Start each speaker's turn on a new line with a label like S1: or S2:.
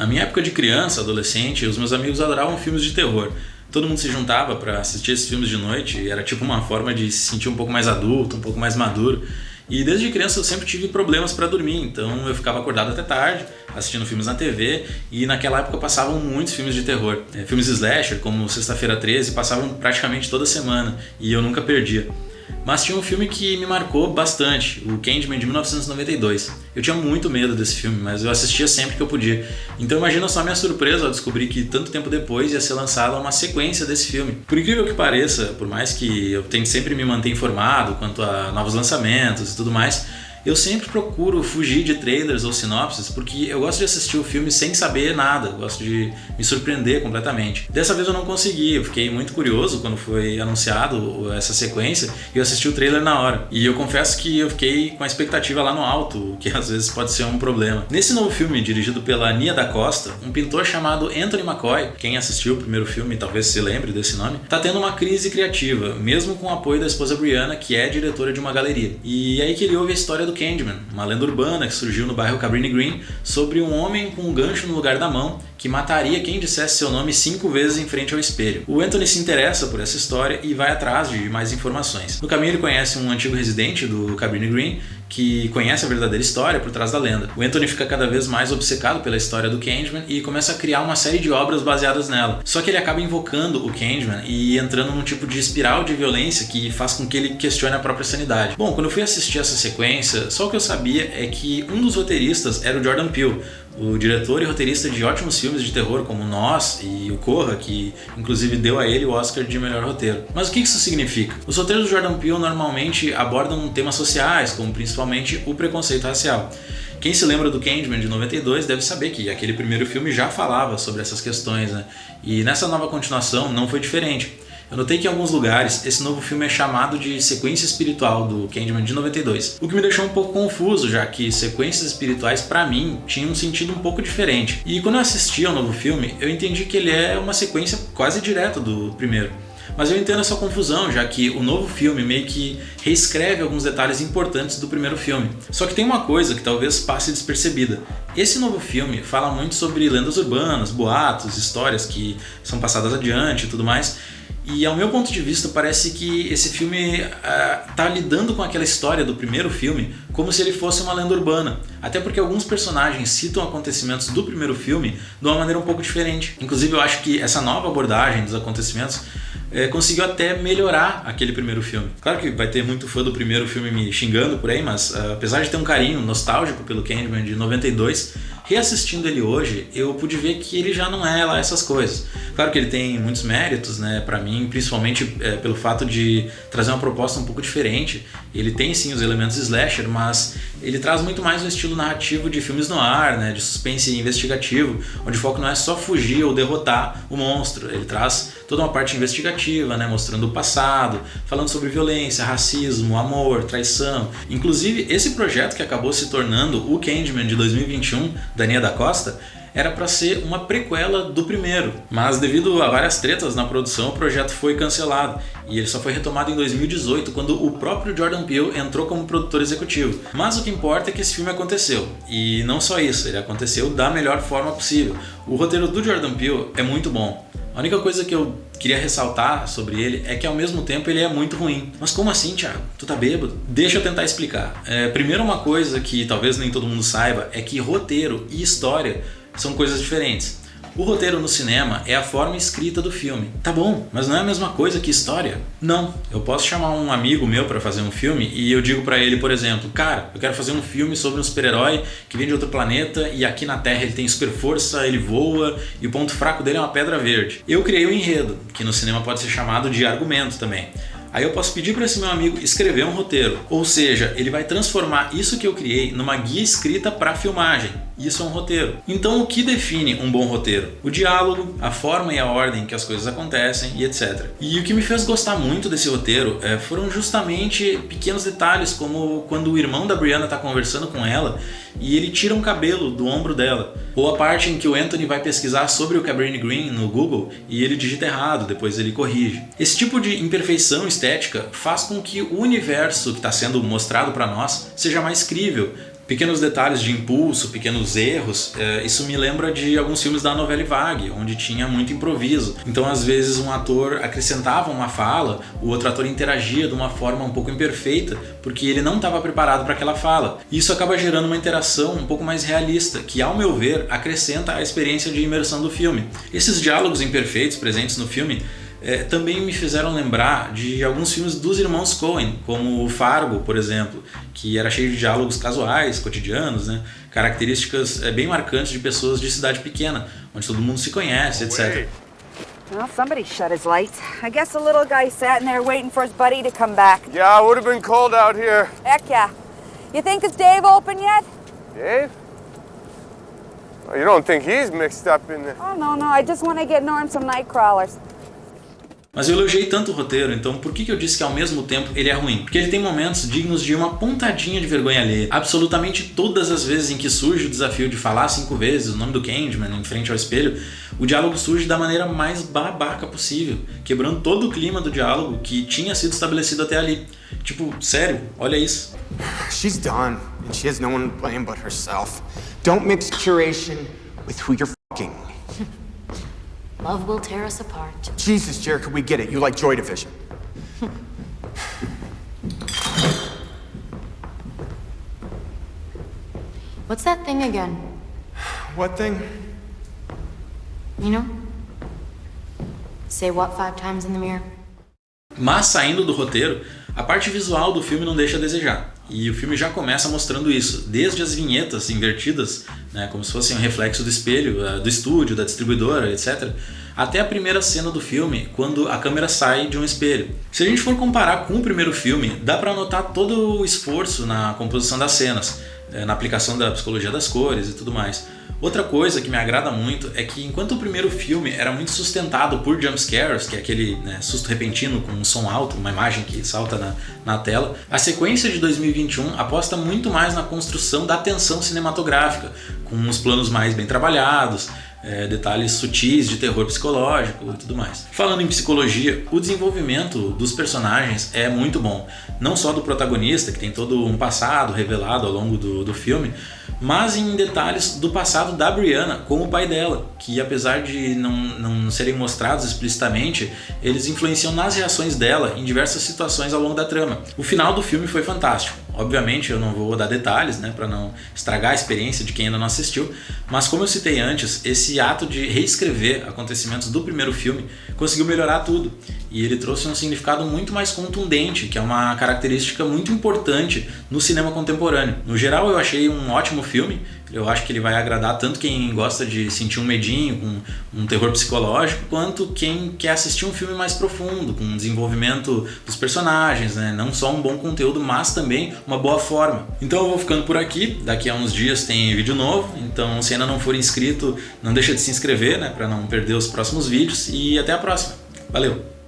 S1: Na minha época de criança, adolescente, os meus amigos adoravam filmes de terror. Todo mundo se juntava para assistir esses filmes de noite e era tipo uma forma de se sentir um pouco mais adulto, um pouco mais maduro. E desde criança eu sempre tive problemas para dormir, então eu ficava acordado até tarde, assistindo filmes na TV, e naquela época passavam muitos filmes de terror. Filmes slasher, como Sexta-feira 13, passavam praticamente toda semana, e eu nunca perdia. Mas tinha um filme que me marcou bastante, o Candyman de 1992. Eu tinha muito medo desse filme, mas eu assistia sempre que eu podia. Então imagina só a minha surpresa ao descobrir que tanto tempo depois ia ser lançada uma sequência desse filme. Por incrível que pareça, por mais que eu tente sempre me manter informado quanto a novos lançamentos e tudo mais, eu sempre procuro fugir de trailers ou sinopses porque eu gosto de assistir o filme sem saber nada, eu gosto de me surpreender completamente. Dessa vez eu não consegui, eu fiquei muito curioso quando foi anunciado essa sequência e eu assisti o trailer na hora. E eu confesso que eu fiquei com a expectativa lá no alto, o que às vezes pode ser um problema. Nesse novo filme, dirigido pela Nia da Costa, um pintor chamado Anthony McCoy, quem assistiu o primeiro filme talvez se lembre desse nome, tá tendo uma crise criativa, mesmo com o apoio da esposa Brianna, que é diretora de uma galeria. E é aí que ele ouve a história do Candyman, uma lenda urbana que surgiu no bairro Cabrini Green sobre um homem com um gancho no lugar da mão que mataria quem dissesse seu nome 5 vezes em frente ao espelho. O Anthony se interessa por essa história e vai atrás de mais informações. No caminho ele conhece um antigo residente do Cabrini Green que conhece a verdadeira história por trás da lenda. O Anthony fica cada vez mais obcecado pela história do Candyman e começa a criar uma série de obras baseadas nela. Só que ele acaba invocando o Candyman e entrando num tipo de espiral de violência que faz com que ele questione a própria sanidade. Bom, quando eu fui assistir essa sequência, só o que eu sabia é que um dos roteiristas era o Jordan Peele, o diretor e roteirista de ótimos filmes de terror como Nós e o Corra, que inclusive deu a ele o Oscar de melhor roteiro. Mas o que isso significa? Os roteiros do Jordan Peele normalmente abordam temas sociais, como principalmente o preconceito racial. Quem se lembra do Candyman de 92 deve saber que aquele primeiro filme já falava sobre essas questões, né? E nessa nova continuação não foi diferente. Eu notei que em alguns lugares esse novo filme é chamado de sequência espiritual do Candyman de 92, o que me deixou um pouco confuso, já que sequências espirituais pra mim tinham um sentido um pouco diferente. E quando eu assisti ao novo filme, eu entendi que ele é uma sequência quase direta do primeiro. Mas eu entendo essa confusão, já que o novo filme meio que reescreve alguns detalhes importantes do primeiro filme. Só que tem uma coisa que talvez passe despercebida. Esse novo filme fala muito sobre lendas urbanas, boatos, histórias que são passadas adiante e tudo mais. E ao meu ponto de vista parece que esse filme tá lidando com aquela história do primeiro filme como se ele fosse uma lenda urbana. Até porque alguns personagens citam acontecimentos do primeiro filme de uma maneira um pouco diferente. Inclusive eu acho que essa nova abordagem dos acontecimentos conseguiu até melhorar aquele primeiro filme. Claro que vai ter muito fã do primeiro filme me xingando por aí, mas apesar de ter um carinho nostálgico pelo Candyman de 92, reassistindo ele hoje, eu pude ver que ele já não é lá essas coisas. Claro que ele tem muitos méritos, né, pra mim, principalmente pelo fato de trazer uma proposta um pouco diferente. Ele tem sim os elementos slasher, mas ele traz muito mais um estilo narrativo de filmes noir, né, de suspense investigativo, onde o foco não é só fugir ou derrotar o monstro. Ele traz toda uma parte investigativa, né, mostrando o passado, falando sobre violência, racismo, amor, traição. Inclusive, esse projeto que acabou se tornando o Candyman de 2021, da Nia da Costa, era para ser uma prequela do primeiro, mas devido a várias tretas na produção o projeto foi cancelado e ele só foi retomado em 2018 quando o próprio Jordan Peele entrou como produtor executivo. Mas o que importa é que esse filme aconteceu, e não só isso, ele aconteceu da melhor forma possível. O roteiro do Jordan Peele é muito bom. A única coisa que eu queria ressaltar sobre ele é que ao mesmo tempo ele é muito ruim. Mas como assim, Thiago? Tu tá bêbado? Deixa eu tentar explicar. Primeiro, uma coisa que talvez nem todo mundo saiba é que roteiro e história são coisas diferentes. O roteiro no cinema é a forma escrita do filme. Tá bom, mas não é a mesma coisa que história? Não. Eu posso chamar um amigo meu pra fazer um filme e eu digo pra ele, por exemplo, cara, eu quero fazer um filme sobre um super-herói que vem de outro planeta e aqui na Terra ele tem super força, ele voa e o ponto fraco dele é uma pedra verde. Eu criei um enredo, que no cinema pode ser chamado de argumento também. Aí eu posso pedir para esse meu amigo escrever um roteiro, ou seja, ele vai transformar isso que eu criei numa guia escrita para filmagem. Isso é um roteiro. Então o que define um bom roteiro? O diálogo, a forma e a ordem que as coisas acontecem e etc. E o que me fez gostar muito desse roteiro foram justamente pequenos detalhes, como quando o irmão da Brianna está conversando com ela e ele tira um cabelo do ombro dela. Ou a parte em que o Anthony vai pesquisar sobre o Cabrini Green no Google e ele digita errado, depois ele corrige. Esse tipo de imperfeição estética faz com que o universo que está sendo mostrado para nós seja mais crível, Pequenos detalhes de impulso, pequenos erros, isso me lembra de alguns filmes da novela Vague, onde tinha muito improviso. Então, às vezes, um ator acrescentava uma fala, o outro ator interagia de uma forma um pouco imperfeita, porque ele não estava preparado para aquela fala. Isso acaba gerando uma interação um pouco mais realista, que, ao meu ver, acrescenta a experiência de imersão do filme. Esses diálogos imperfeitos presentes no filme também me fizeram lembrar de alguns filmes dos irmãos Coen, como Fargo, por exemplo, que era cheio de diálogos casuais, cotidianos, né? Características bem marcantes de pessoas de cidade pequena, onde todo mundo se conhece, etc.
S2: Well, somebody shut his lights. I guess the little guy sat in there waiting for his buddy to come back.
S3: Yeah, it would have been cold out here.
S2: Heck yeah. You think is Dave open yet?
S3: Dave? Oh, you don't think he's mixed up in the...
S2: Oh, no. I just want to get Norm some night crawlers.
S1: Mas eu elogiei tanto o roteiro, então por que eu disse que ao mesmo tempo ele é ruim? Porque ele tem momentos dignos de uma pontadinha de vergonha alheia. Absolutamente todas as vezes em que surge o desafio de falar 5 vezes o nome do Candyman em frente ao espelho, o diálogo surge da maneira mais babaca possível, quebrando todo o clima do diálogo que tinha sido estabelecido até ali. Tipo, sério, olha isso.
S4: She's done, and she has no one to blame but herself. Don't mix curation with who you're fucking.
S5: Love will tear us apart.
S4: Jesus, Jericho, we get it. You like Joy Division.
S5: What's that thing again?
S4: What thing?
S5: You know? Say what 5 times in the mirror?
S1: Mas saindo do roteiro, a parte visual do filme não deixa a desejar. E o filme já começa mostrando isso, desde as vinhetas invertidas, né, como se fossem um reflexo do espelho, do estúdio, da distribuidora, etc., até a primeira cena do filme, quando a câmera sai de um espelho. Se a gente for comparar com o primeiro filme, dá para notar todo o esforço na composição das cenas, na aplicação da psicologia das cores e tudo mais. Outra coisa que me agrada muito é que enquanto o primeiro filme era muito sustentado por jumpscares, que é aquele susto repentino com um som alto, uma imagem que salta na tela, a sequência de 2021 aposta muito mais na construção da tensão cinematográfica, com uns planos mais bem trabalhados, detalhes sutis de terror psicológico e tudo mais. Falando em psicologia, o desenvolvimento dos personagens é muito bom. Não só do protagonista, que tem todo um passado revelado ao longo do filme, mas em detalhes do passado da Brianna com o pai dela, que apesar de não serem mostrados explicitamente, eles influenciam nas reações dela em diversas situações ao longo da trama. O final do filme foi fantástico. Obviamente eu não vou dar detalhes, para não estragar a experiência de quem ainda não assistiu, mas como eu citei antes, esse ato de reescrever acontecimentos do primeiro filme conseguiu melhorar tudo, e ele trouxe um significado muito mais contundente, que é uma característica muito importante no cinema contemporâneo. No geral eu achei um ótimo filme, eu acho que ele vai agradar tanto quem gosta de sentir um medinho, com um terror psicológico, quanto quem quer assistir um filme mais profundo, com um desenvolvimento dos personagens, não só um bom conteúdo, mas também uma boa forma. Então eu vou ficando por aqui, daqui a uns dias tem vídeo novo, então se ainda não for inscrito, não deixa de se inscrever, para não perder os próximos vídeos, e até a próxima. Valeu!